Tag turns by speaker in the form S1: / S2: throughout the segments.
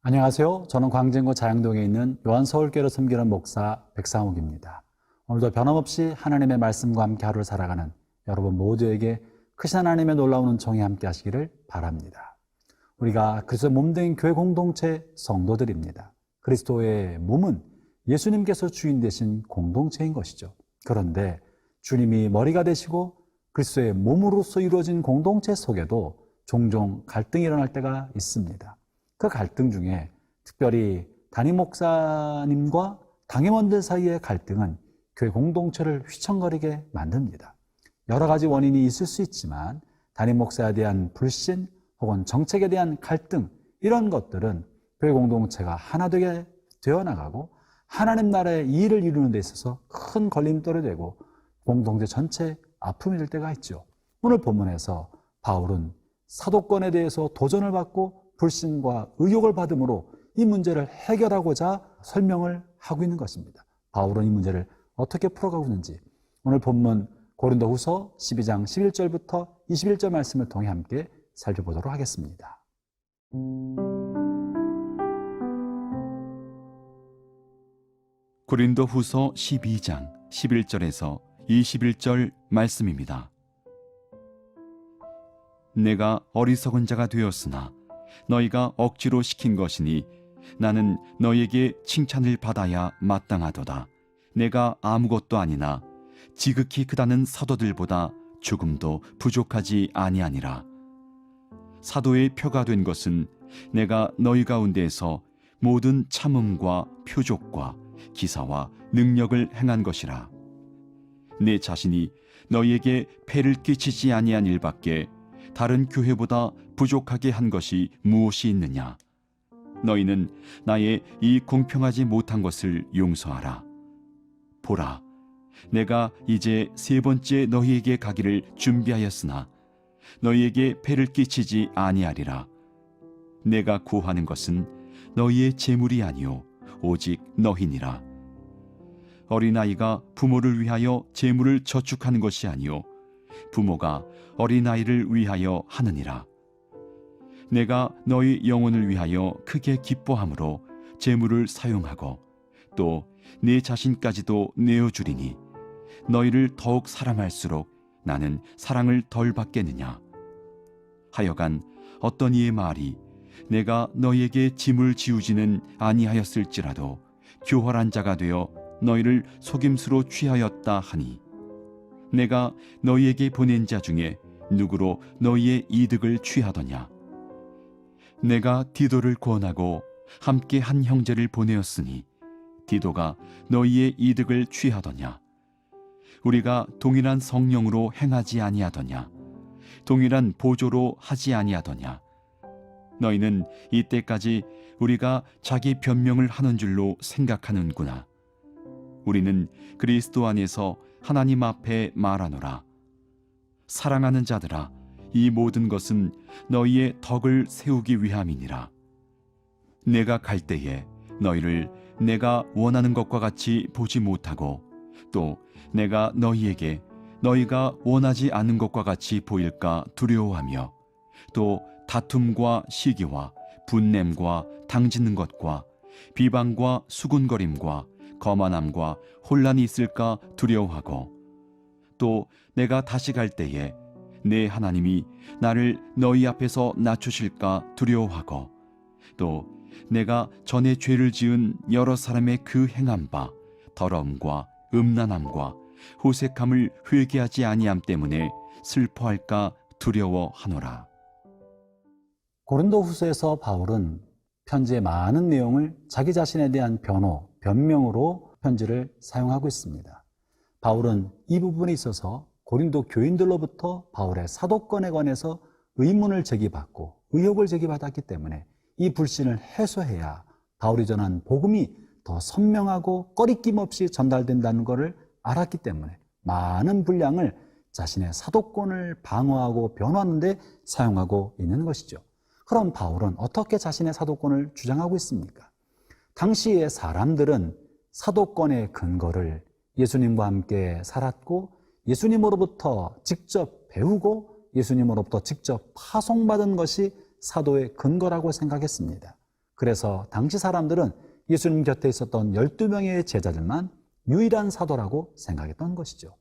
S1: 안녕하세요. 저는 광진구 자양동에 있는 요한서울교회를 섬기는 목사 백상욱입니다. 오늘도 변함없이 하나님의 말씀과 함께 하루를 살아가는 여러분 모두에게 크신 하나님의 놀라운 은총이 함께 하시기를 바랍니다. 우리가 그리스도의 몸된 교회 공동체 성도들입니다. 그리스도의 몸은 예수님께서 주인 되신 공동체인 것이죠. 그런데 주님이 머리가 되시고 그리스도의 몸으로서 이루어진 공동체 속에도 종종 갈등이 일어날 때가 있습니다. 그 갈등 중에 특별히 담임 목사님과 당임원들 사이의 갈등은 교회 공동체를 휘청거리게 만듭니다. 여러 가지 원인이 있을 수 있지만 담임 목사에 대한 불신 혹은 정책에 대한 갈등, 이런 것들은 교회 공동체가 하나 되게 되어나가고 하나님 나라의 일을 이루는 데 있어서 큰 걸림돌이 되고 공동체 전체에 아픔이 될 때가 있죠. 오늘 본문에서 바울은 사도권에 대해서 도전을 받고 불신과 의혹을 받음으로 이 문제를 해결하고자 설명을 하고 있는 것입니다. 바울은 이 문제를 어떻게 풀어가고 있는지 오늘 본문 고린도후서 12장 11절부터 21절 말씀을 통해 함께 살펴보도록 하겠습니다.
S2: 고린도후서 12장 11절에서 21절 말씀입니다. 내가 어리석은 자가 되었으나 너희가 억지로 시킨 것이니 나는 너희에게 칭찬을 받아야 마땅하도다. 내가 아무것도 아니나 지극히 크다는 사도들보다 조금도 부족하지 아니하니라. 사도의 표가 된 것은 내가 너희 가운데에서 모든 참음과 표적과 기사와 능력을 행한 것이라. 내 자신이 너희에게 폐를 끼치지 아니한 일밖에 다른 교회보다 부족하게 한 것이 무엇이 있느냐? 너희는 나의 이 공평하지 못한 것을 용서하라. 보라, 내가 이제 세 번째 너희에게 가기를 준비하였으나 너희에게 폐를 끼치지 아니하리라. 내가 구하는 것은 너희의 재물이 아니요 오직 너희니라. 어린아이가 부모를 위하여 재물을 저축하는 것이 아니요 부모가 어린아이를 위하여 하느니라. 내가 너희 영혼을 위하여 크게 기뻐함으로 재물을 사용하고 또 내 자신까지도 내어주리니 너희를 더욱 사랑할수록 나는 사랑을 덜 받겠느냐. 하여간 어떤 이의 말이 내가 너희에게 짐을 지우지는 아니하였을지라도 교활한 자가 되어 너희를 속임수로 취하였다 하니 내가 너희에게 보낸 자 중에 누구로 너희의 이득을 취하더냐. 내가 디도를 권하고 함께 한 형제를 보내었으니 디도가 너희의 이득을 취하더냐. 우리가 동일한 성령으로 행하지 아니하더냐. 동일한 보조로 하지 아니하더냐. 너희는 이때까지 우리가 자기 변명을 하는 줄로 생각하는구나. 우리는 그리스도 안에서 하나님 앞에 말하노라. 사랑하는 자들아, 이 모든 것은 너희의 덕을 세우기 위함이니라. 내가 갈 때에 너희를 내가 원하는 것과 같이 보지 못하고 또 내가 너희에게 너희가 원하지 않는 것과 같이 보일까 두려워하며 또 다툼과 시기와 분냄과 당짓는 것과 비방과 수군거림과 거만함과 혼란이 있을까 두려워하고 또 내가 다시 갈 때에 내 하나님이 나를 너희 앞에서 낮추실까 두려워하고 또 내가 전에 죄를 지은 여러 사람의 그 행한 바 더러움과 음란함과 호색함을 회개하지 아니함 때문에 슬퍼할까 두려워하노라.
S1: 고린도후서에서 바울은 편지의 많은 내용을 자기 자신에 대한 변명으로 편지를 사용하고 있습니다. 바울은 이 부분에 있어서 고린도 교인들로부터 바울의 사도권에 관해서 의문을 제기받고 의혹을 제기받았기 때문에 이 불신을 해소해야 바울이 전한 복음이 더 선명하고 꺼리낌 없이 전달된다는 것을 알았기 때문에 많은 분량을 자신의 사도권을 방어하고 변호하는 데 사용하고 있는 것이죠. 그럼 바울은 어떻게 자신의 사도권을 주장하고 있습니까? 당시의 사람들은 사도권의 근거를 예수님과 함께 살았고 예수님으로부터 직접 배우고 예수님으로부터 직접 파송받은 것이 사도의 근거라고 생각했습니다. 그래서 당시 사람들은 예수님 곁에 있었던 12명의 제자들만 유일한 사도라고 생각했던 것이죠.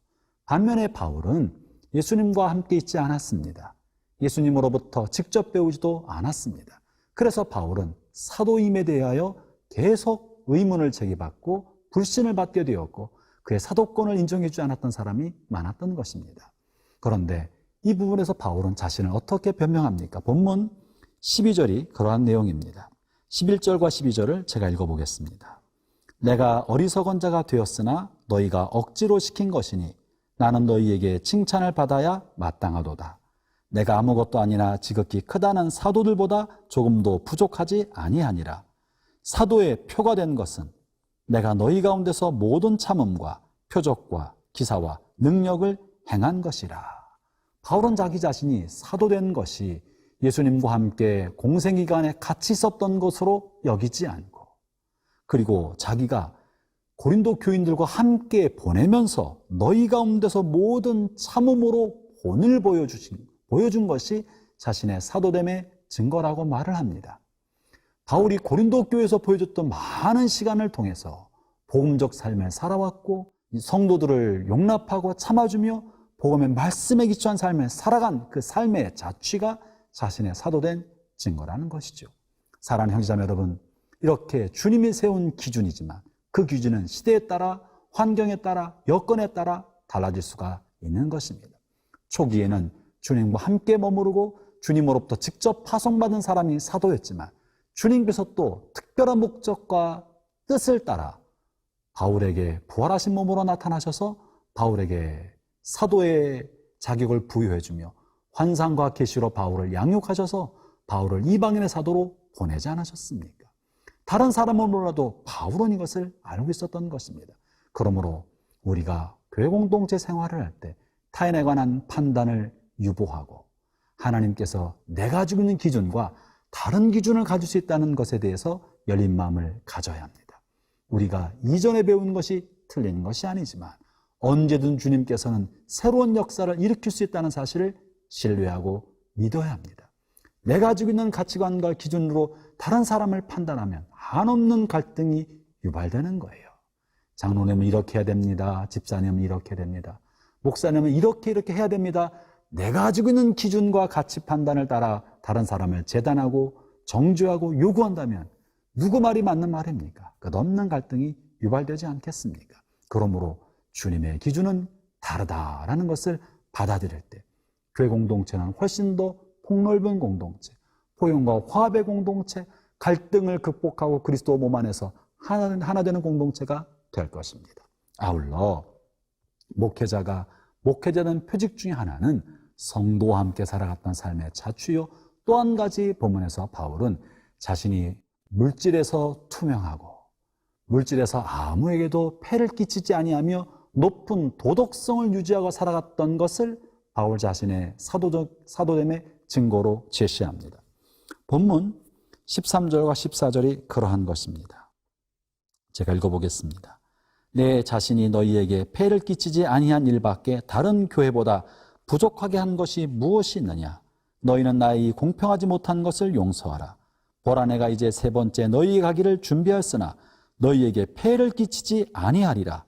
S1: 반면에 바울은 예수님과 함께 있지 않았습니다. 예수님으로부터 직접 배우지도 않았습니다. 그래서 바울은 사도임에 대하여 계속 의문을 제기받고 불신을 받게 되었고 그의 사도권을 인정해주지 않았던 사람이 많았던 것입니다. 그런데 이 부분에서 바울은 자신을 어떻게 변명합니까? 본문 12절이 그러한 내용입니다. 11절과 12절을 제가 읽어보겠습니다. 내가 어리석은 자가 되었으나 너희가 억지로 시킨 것이니 나는 너희에게 칭찬을 받아야 마땅하도다. 내가 아무것도 아니나 지극히 크다는 사도들보다 조금도 부족하지 아니하니라. 사도의 표가 된 것은 내가 너희 가운데서 모든 참음과 표적과 기사와 능력을 행한 것이라. 바울은 자기 자신이 사도된 것이 예수님과 함께 공생기간에 같이 있었던 것으로 여기지 않고, 그리고 자기가 고린도 교인들과 함께 보내면서 너희 가운데서 모든 참음으로 본을 보여준 것이 자신의 사도됨의 증거라고 말을 합니다. 바울이 고린도 교회에서 보여줬던 많은 시간을 통해서 복음적 삶을 살아왔고 성도들을 용납하고 참아주며 복음의 말씀에 기초한 삶을 살아간 그 삶의 자취가 자신의 사도된 증거라는 것이죠. 사랑하는 형제자매 여러분, 이렇게 주님이 세운 기준이지만 그 기준은 시대에 따라, 환경에 따라, 여건에 따라 달라질 수가 있는 것입니다. 초기에는 주님과 함께 머무르고 주님으로부터 직접 파송받은 사람이 사도였지만 주님께서 또 특별한 목적과 뜻을 따라 바울에게 부활하신 몸으로 나타나셔서 바울에게 사도의 자격을 부여해주며 환상과 계시로 바울을 양육하셔서 바울을 이방인의 사도로 보내지 않으셨습니까? 다른 사람은 몰라도 바울은 이것을 알고 있었던 것입니다. 그러므로 우리가 교회 공동체 생활을 할 때 타인에 관한 판단을 유보하고 하나님께서 내가 가지고 있는 기준과 다른 기준을 가질 수 있다는 것에 대해서 열린 마음을 가져야 합니다. 우리가 이전에 배운 것이 틀린 것이 아니지만 언제든 주님께서는 새로운 역사를 일으킬 수 있다는 사실을 신뢰하고 믿어야 합니다. 내가 가지고 있는 가치관과 기준으로 다른 사람을 판단하면 한없는 갈등이 유발되는 거예요. 장로님은 이렇게 해야 됩니다. 집사님은 이렇게 해야 됩니다. 목사님은 이렇게 해야 됩니다. 내가 가지고 있는 기준과 가치 판단을 따라 다른 사람을 재단하고 정죄하고 요구한다면 누구 말이 맞는 말입니까? 끝없는 갈등이 유발되지 않겠습니까? 그러므로 주님의 기준은 다르다라는 것을 받아들일 때 교회 공동체는 훨씬 더 폭넓은 공동체, 포용과 화합의 공동체, 갈등을 극복하고 그리스도 몸 안에서 하나 되는 공동체가 될 것입니다. 아울러 목회자는 표직 중에 하나는 성도와 함께 살아갔던 삶의 자취요. 또 한 가지 본문에서 바울은 자신이 물질에서 투명하고 물질에서 아무에게도 폐를 끼치지 아니하며 높은 도덕성을 유지하고 살아갔던 것을 바울 자신의 사도됨의 증거로 제시합니다. 본문 13절과 14절이 그러한 것입니다. 제가 읽어보겠습니다. 내 자신이 너희에게 폐를 끼치지 아니한 일밖에 다른 교회보다 부족하게 한 것이 무엇이 있느냐? 너희는 나의 공평하지 못한 것을 용서하라. 보라, 내가 이제 세 번째 너희에게 가기를 준비하였으나 너희에게 폐를 끼치지 아니하리라.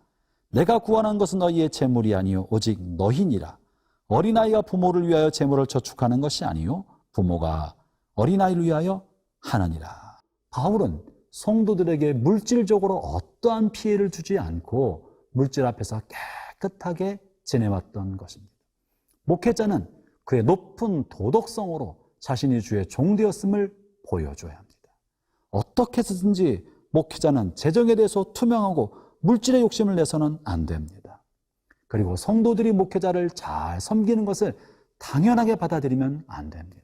S1: 내가 구하는 것은 너희의 재물이 아니요 오직 너희니라. 어린아이가 부모를 위하여 재물을 저축하는 것이 아니요 부모가 어린아이를 위하여 하느니라. 바울은 성도들에게 물질적으로 어떠한 피해를 주지 않고 물질 앞에서 깨끗하게 지내왔던 것입니다. 목회자는 그의 높은 도덕성으로 자신이 주의 종되었음을 보여줘야 합니다. 어떻게 해서든지 목회자는 재정에 대해서 투명하고 물질의 욕심을 내서는 안 됩니다. 그리고 성도들이 목회자를 잘 섬기는 것을 당연하게 받아들이면 안 됩니다.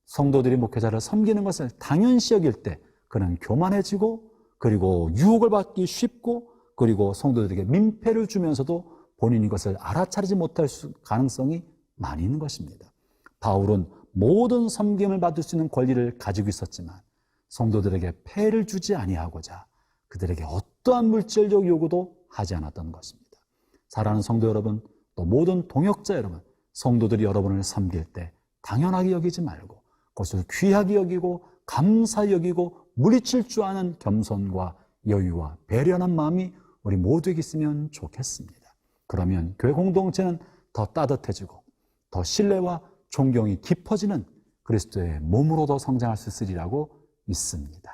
S1: 성도들이 목회자를 섬기는 것을 당연시 여길 때 그는 교만해지고 그리고 유혹을 받기 쉽고 그리고 성도들에게 민폐를 주면서도 본인이 이것을 알아차리지 못할 가능성이 많이 있는 것입니다. 바울은 모든 섬김을 받을 수 있는 권리를 가지고 있었지만 성도들에게 폐를 주지 아니하고자 그들에게 어떠한 물질적 요구도 하지 않았던 것입니다. 사랑하는 성도 여러분, 또 모든 동역자 여러분, 성도들이 여러분을 섬길 때 당연하게 여기지 말고 그것을 귀하게 여기고 감사히 여기고 물리칠 줄 아는 겸손과 여유와 배려하는 마음이 우리 모두에게 있으면 좋겠습니다. 그러면 교회 공동체는 더 따뜻해지고 더 신뢰와 존경이 깊어지는 그리스도의 몸으로 더 성장할 수 있으리라고 믿습니다.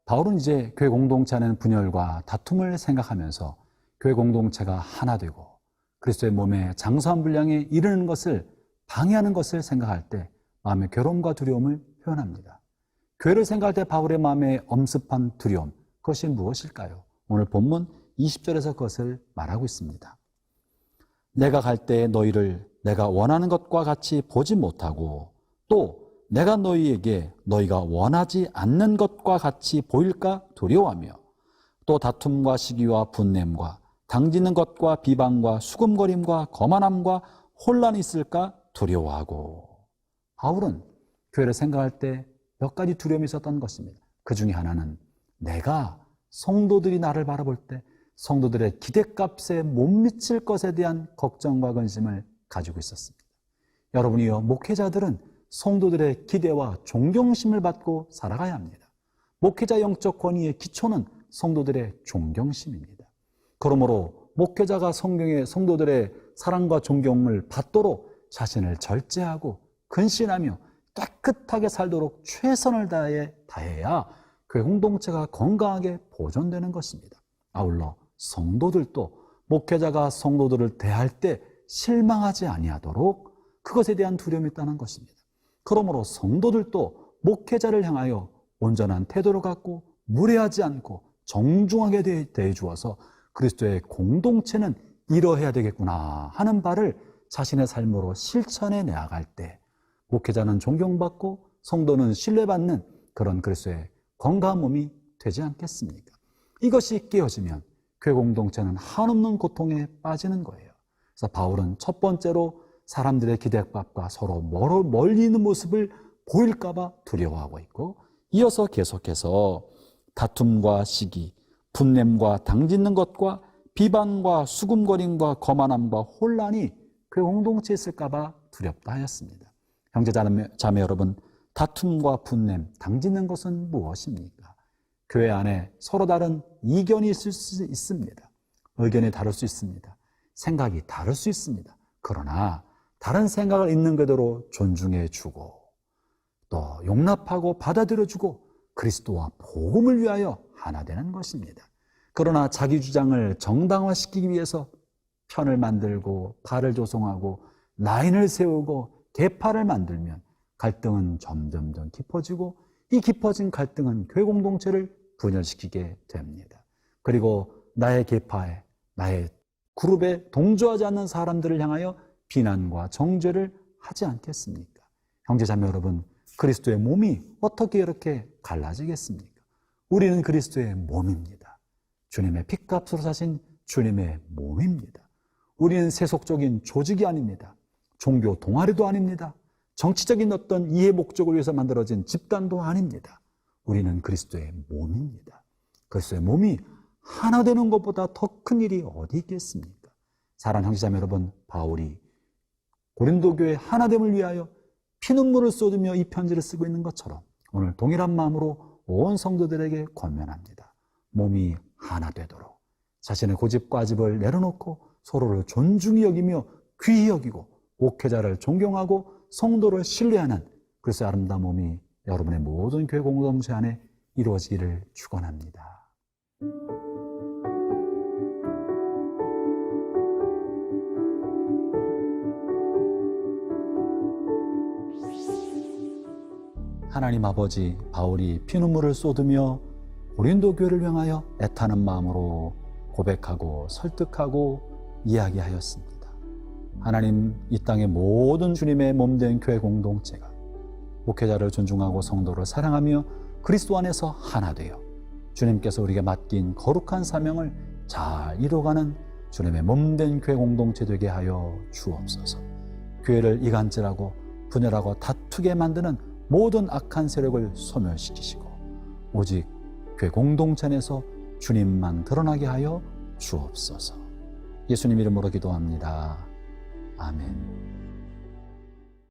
S1: 바울은 이제 교회 공동체 안에는 분열과 다툼을 생각하면서 교회 공동체가 하나 되고 그리스도의 몸에 장수한 분량에 이르는 것을 방해하는 것을 생각할 때 마음의 괴로움과 두려움을 표현합니다. 교회를 생각할 때 바울의 마음에 엄습한 두려움, 그것이 무엇일까요? 오늘 본문 20절에서 그것을 말하고 있습니다. 내가 갈 때 너희를 내가 원하는 것과 같이 보지 못하고 또 내가 너희에게 너희가 원하지 않는 것과 같이 보일까 두려워하며 또 다툼과 시기와 분냄과 당지는 것과 비방과 수금거림과 거만함과 혼란이 있을까 두려워하고. 바울은 교회를 생각할 때 몇 가지 두려움이 있었던 것입니다. 그 중에 하나는 내가 성도들이 나를 바라볼 때 성도들의 기대값에 못 미칠 것에 대한 걱정과 근심을 가지고 있었습니다. 여러분이요, 목회자들은 성도들의 기대와 존경심을 받고 살아가야 합니다. 목회자 영적 권위의 기초는 성도들의 존경심입니다. 그러므로 목회자가 성경의 성도들의 사랑과 존경을 받도록 자신을 절제하고 근신하며 깨끗하게 살도록 최선을 다해야 교회 공동체가 건강하게 보존되는 것입니다. 아울러 성도들도 목회자가 성도들을 대할 때 실망하지 아니하도록 그것에 대한 두려움이 있다는 것입니다. 그러므로 성도들도 목회자를 향하여 온전한 태도를 갖고 무례하지 않고 정중하게 대해 주어서 그리스도의 공동체는 이러해야 되겠구나 하는 바를 자신의 삶으로 실천해 나아갈 때 목회자는 존경받고 성도는 신뢰받는 그런 그리스도의 건강한 몸이 되지 않겠습니까? 이것이 깨어지면 교회 공동체는 한없는 고통에 빠지는 거예요. 그래서 바울은 첫 번째로 사람들의 기대값과 서로 멀리 있는 모습을 보일까 봐 두려워하고 있고, 이어서 계속해서 다툼과 시기, 분냄과 당짓는 것과 비방과 수금거림과 거만함과 혼란이 교회 공동체에 있을까 봐 두렵다 하였습니다. 형제자매 여러분, 다툼과 분냄, 당짓는 것은 무엇입니까? 교회 안에 서로 다른 이견이 있을 수 있습니다. 의견이 다를 수 있습니다. 생각이 다를 수 있습니다. 그러나 다른 생각을 있는 그대로 존중해 주고 또 용납하고 받아들여 주고 그리스도와 복음을 위하여 하나 되는 것입니다. 그러나 자기 주장을 정당화시키기 위해서 편을 만들고 팔을 조성하고 라인을 세우고 계파를 만들면 갈등은 점점 깊어지고 이 깊어진 갈등은 교회 공동체를 분열시키게 됩니다. 그리고 나의 계파에, 나의 그룹에 동조하지 않는 사람들을 향하여 비난과 정죄를 하지 않겠습니까? 형제자매 여러분, 그리스도의 몸이 어떻게 이렇게 갈라지겠습니까? 우리는 그리스도의 몸입니다. 주님의 핏값으로 사신 주님의 몸입니다. 우리는 세속적인 조직이 아닙니다. 종교 동아리도 아닙니다. 정치적인 어떤 이해 목적을 위해서 만들어진 집단도 아닙니다. 우리는 그리스도의 몸입니다. 그리스도의 몸이 하나 되는 것보다 더 큰 일이 어디 있겠습니까? 사랑하는 형제자매 여러분, 바울이 고린도 교회 하나됨을 위하여 피눈물을 쏟으며 이 편지를 쓰고 있는 것처럼 오늘 동일한 마음으로 온 성도들에게 권면합니다. 몸이 하나 되도록 자신의 고집과집을 내려놓고 서로를 존중히 여기며 귀히 여기고 목회자를 존경하고 성도를 신뢰하는 그리스도의 아름다운 몸이 여러분의 모든 교회 공동체 안에 이루어지기를 축원합니다. 하나님 아버지, 바울이 피눈물을 쏟으며 고린도 교회를 향하여 애타는 마음으로 고백하고 설득하고 이야기하였습니다. 하나님, 이 땅의 모든 주님의 몸된 교회 공동체가 목회자를 존중하고 성도를 사랑하며 그리스도 안에서 하나 되어 주님께서 우리에게 맡긴 거룩한 사명을 잘 이루어가는 주님의 몸된 교회 공동체 되게 하여 주옵소서. 교회를 이간질하고 분열하고 다투게 만드는 모든 악한 세력을 소멸시키시고 오직 교회 공동체 안에서 주님만 드러나게 하여 주옵소서. 예수님 이름으로 기도합니다. 아멘.